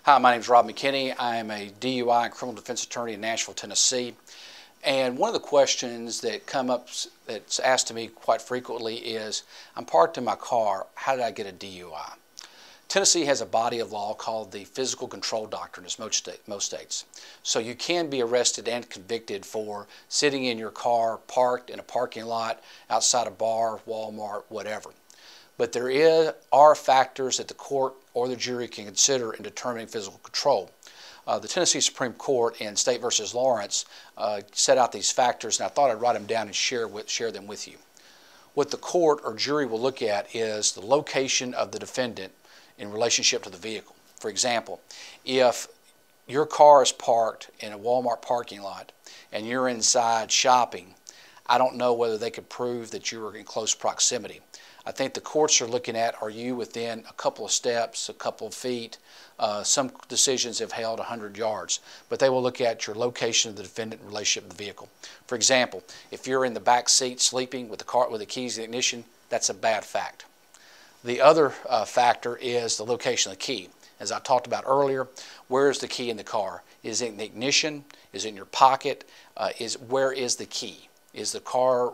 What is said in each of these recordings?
Hi, my name is Rob McKinney. I am a DUI and criminal defense attorney in Nashville, Tennessee. And one of the questions that come up that's asked to me quite frequently is, I'm parked in my car, how did I get a DUI? Tennessee has a body of law called the physical control doctrine, as most states. So you can be arrested and convicted for sitting in your car parked in a parking lot, outside a bar, Walmart, whatever. But there are factors that the court or the jury can consider in determining physical control. The Tennessee Supreme Court in State v. Lawrence set out these factors, and I thought I'd write them down and share them with you. What the court or jury will look at is the location of the defendant in relationship to the vehicle. For example, if your car is parked in a Walmart parking lot and you're inside shopping, I don't know whether they could prove that you were in close proximity. I think the courts are looking at, are you within a couple of steps, a couple of feet? Some decisions have held 100 yards, but they will look at your location of the defendant in relationship to the vehicle. For example, if you're in the back seat sleeping with the keys in the ignition, that's a bad fact. The other factor is the location of the key. As I talked about earlier, where is the key in the car? Is it in the ignition? Is it in your pocket? Where is the key? Is the car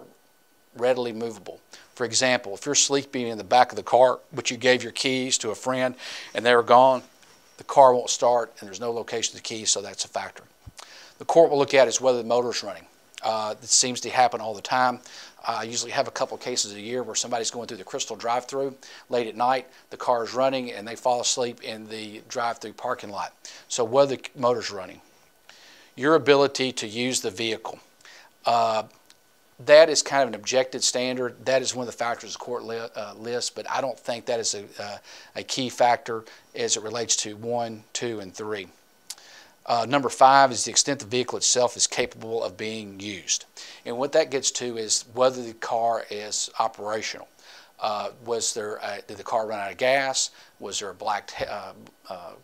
readily movable? For example, if you're sleeping in the back of the car, but you gave your keys to a friend and they're gone, the car won't start and there's no location of the keys, so that's a factor. The court will look at is whether the motor's running. This seems to happen all the time. I usually have a couple of cases a year where somebody's going through the Crystal drive-thru late at night, the car is running, and they fall asleep in the drive-thru parking lot. So whether the motor's running. Your ability to use the vehicle. That is kind of an objective standard. That is one of the factors the court lists, but I don't think that is a key factor as it relates to 1, 2, and 3. Number 5 is the extent the vehicle itself is capable of being used. And what that gets to is whether the car is operational. Did the car run out of gas? Was there a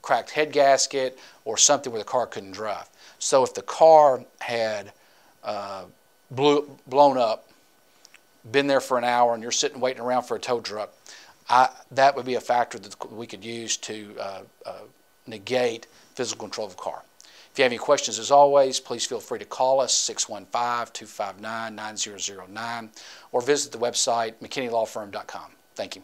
cracked head gasket or something where the car couldn't drive? So if the car had blown up, been there for an hour, and you're sitting waiting around for a tow truck, that would be a factor that we could use to negate physical control of the car. If you have any questions, as always, please feel free to call us, 615-259-9009, or visit the website, mckinneylawfirm.com. Thank you.